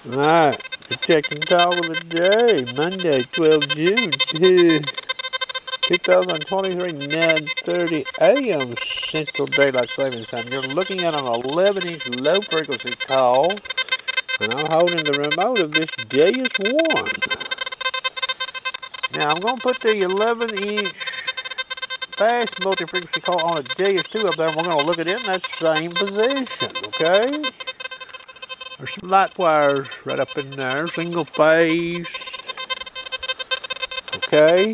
Alright, protecting call of the day, Monday, 12 June 2023, 9:30 a.m. Central Daylight Savings Time. You're looking at an 11-inch low frequency call, and I'm holding the remote of this Deus 1. Now I'm going to put the 11-inch fast multi-frequency call on a Deus 2 up there, and we're going to look at it in that same position, okay? There's some light wires right up in there, single phase. Okay.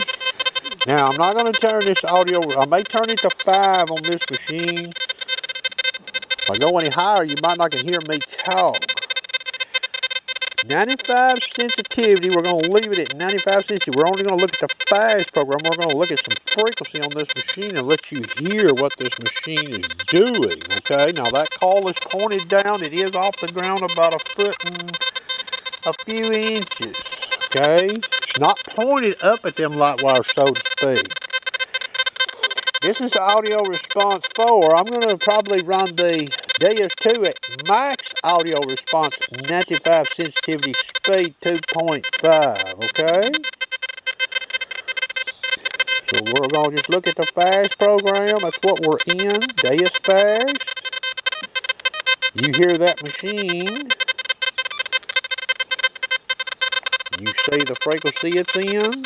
Now I'm not going to turn this audio, I may turn it to 5 on this machine. If I go any higher, you might not can hear me talk. 95 sensitivity, we're going to leave it at 95 sensitivity. We're only going to look at the fast program. We're going to look at some frequency on this machine and let you hear what this machine is doing, okay? Now that call is pointed down. It is off the ground about a foot and a few inches, okay? It's not pointed up at them light wires, so to speak. This is audio response 4. I'm going to probably run the Deus 2 at max audio response 95 sensitivity speed 2.5, okay? So we're going to just look at the fast program. That's what we're in, Deus fast. You hear that machine. You see the frequency it's in.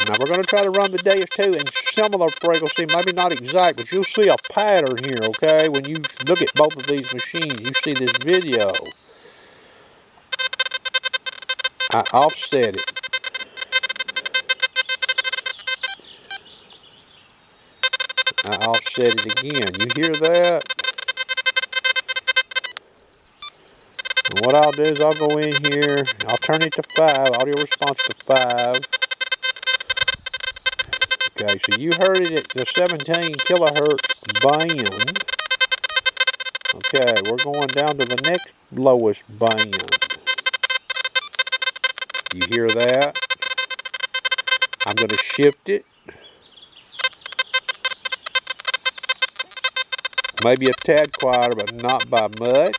Now we're going to try to run the Deus 2 in similar frequency, maybe not exact, but you'll see a pattern here, okay? When you look at both of these machines, you see this video. I offset it. I offset it again. You hear that? And what I'll do is I'll go in here, I'll turn it to 5, audio response to 5. Okay, so you heard it at the 17 kilohertz band. Okay, we're going down to the next lowest band. You hear that? I'm going to shift it. Maybe a tad quieter, but not by much.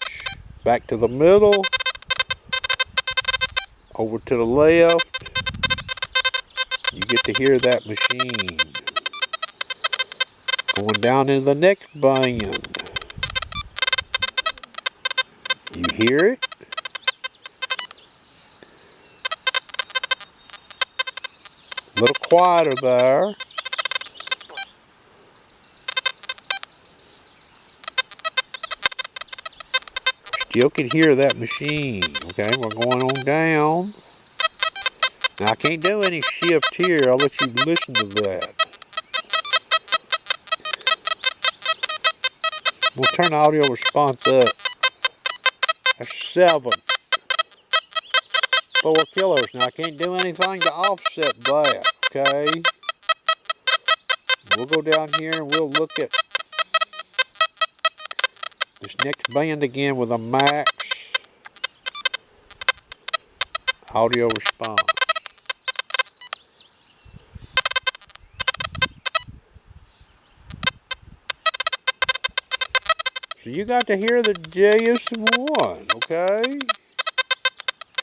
Back to the middle. Over to the left. You get to hear that machine. Going down into the next band. You hear it? A little quieter there. Still can hear that machine. Okay, we're going on down. Now I can't do any shift here. I'll let you listen to that. We'll turn the audio response up. That's 7. 4 kilohertz. Now I can't do anything to offset that. Okay. We'll go down here and we'll look at this next band again with a max audio response. So you got to hear the Deus 1, okay?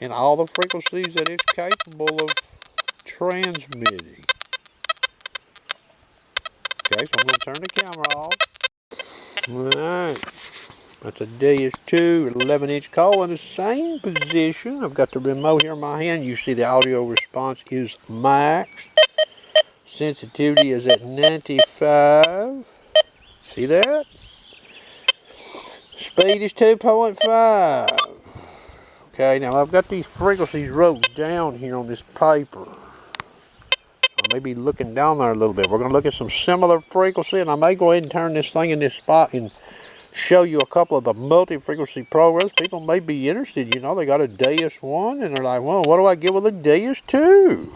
And all the frequencies that it's capable of transmitting. Okay, so I'm going to turn the camera off. Alright. That's a Deus 2 11-inch call in the same position. I've got the remote here in my hand. You see the audio response is max. Sensitivity is at 95. See that? Speed is 2.5. Okay, now I've got these frequencies wrote down here on this paper. I may be looking down there a little bit. We're going to look at some similar frequency, and I may go ahead and turn this thing in this spot and show you a couple of the multi-frequency programs. People may be interested, you know, they got a Deus 1, and they're like, well, what do I get with a Deus 2?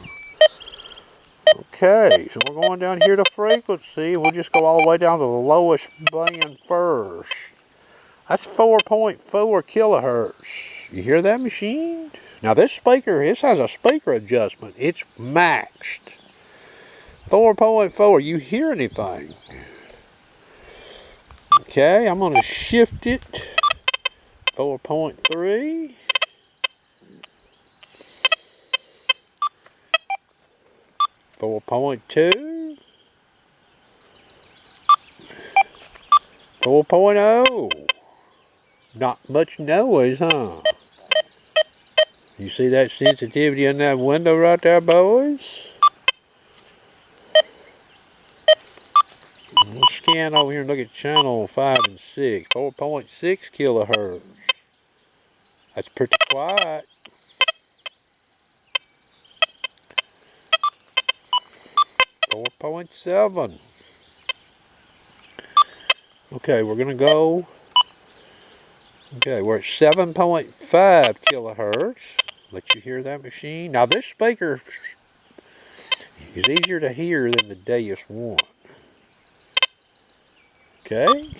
Okay, so we're going down here to frequency. We'll just go all the way down to the lowest band first. That's 4.4 kilohertz. You hear that machine? Now this speaker, this has a speaker adjustment. It's maxed. 4.4, you hear anything? Okay, I'm going to shift it. 4.3. 4.2. 4.0. Not much noise, huh? You see that sensitivity in that window right there, boys? We'll scan over here and look at channel 5 and 6. 4.6 kilohertz. That's pretty quiet. 4.7. Okay, we're going to go. Okay, we're at 7.5 kilohertz. Let you hear that machine. Now this speaker is easier to hear than the Deus one. Okay.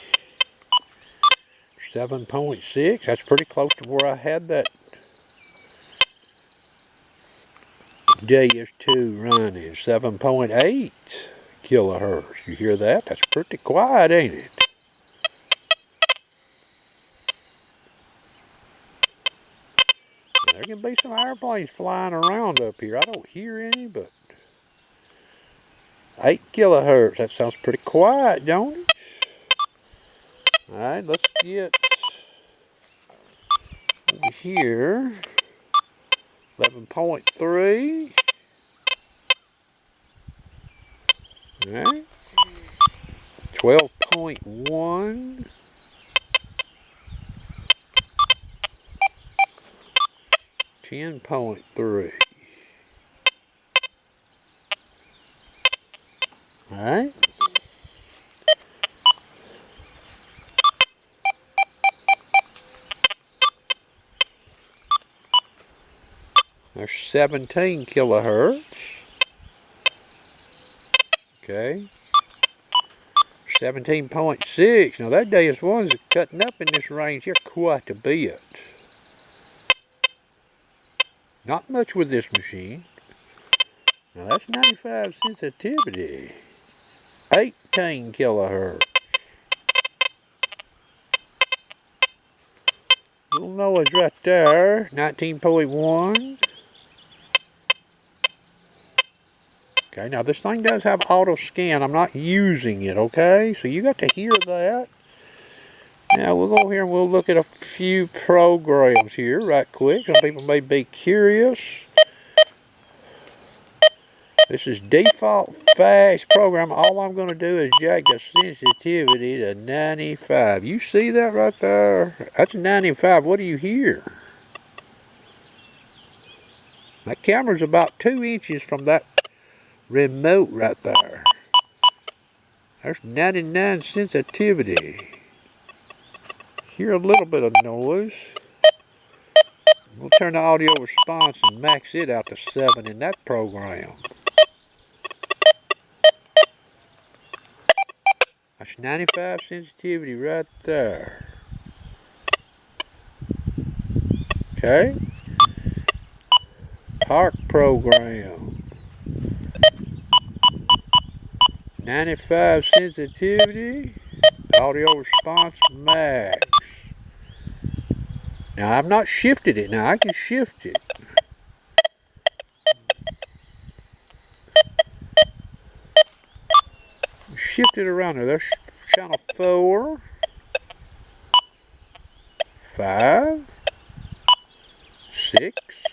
7.6. That's pretty close to where I had that Deus 2 running. 7.8 kilohertz. You hear that? That's pretty quiet, ain't it? There can be some airplanes flying around up here. I don't hear any, but 8 kilohertz. That sounds pretty quiet, don't it? Alright, let's get over here. 11.3. Alright. 12.1. 10.3. Alright. There's 17 kilohertz. Okay. 17.6. Now that Deus one's cutting up in this range here quite a bit. Not much with this machine. Now that's 95 sensitivity. 18 kilohertz. Little noise right there. 19.1. Okay, now this thing does have auto scan. I'm not using it, okay? So you got to hear that. Now we'll go here and we'll look at a few programs here right quick. Some people may be curious. This is default fast program. All I'm going to do is jack the sensitivity to 95. You see that right there? That's 95. What do you hear? That camera's about 2 inches from that remote right there. There's 99 sensitivity. Hear a little bit of noise. We'll turn the audio response and max it out to 7 in that program. That's 95 sensitivity right there. Okay. Park program. 95 sensitivity. Audio response max. Now I've not shifted it. Now I can shift it. Shift it around there. There's channel 4, 5, 6,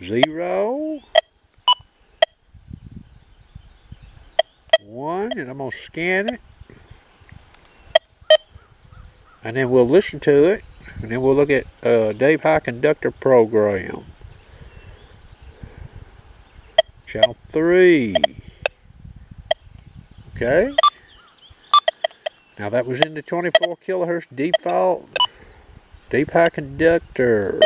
0, 1, and I'm going to scan it. And then we'll listen to it. And then we'll look at Dave High Conductor program. Channel 3. Okay. Now that was in the 24 kilohertz default Deep High Conductor.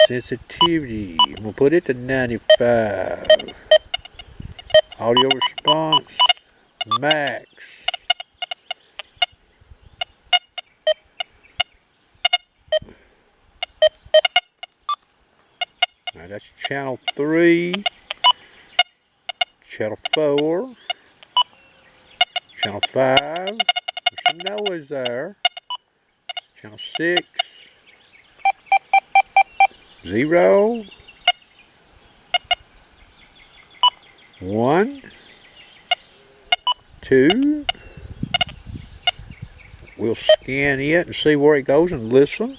Sensitivity. We'll put it to 95. Audio response max. Now that's channel 3, channel 4, channel 5, there's some noise there, channel 6, 0, 1, 2. We'll scan it and see where it goes and listen.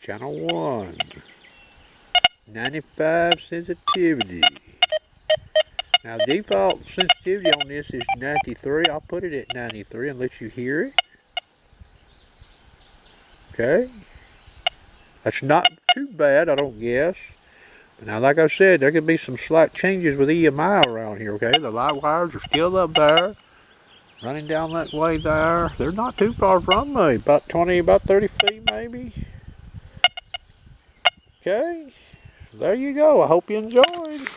Channel 1. 95 sensitivity. Now default sensitivity on this is 93. I'll put it at 93 and let you hear it. Okay. That's not too bad, I don't guess. But now, like I said, there could be some slight changes with EMI around here, okay? The light wires are still up there, running down that way there. They're not too far from me, about 30 feet maybe. Okay, there you go. I hope you enjoyed.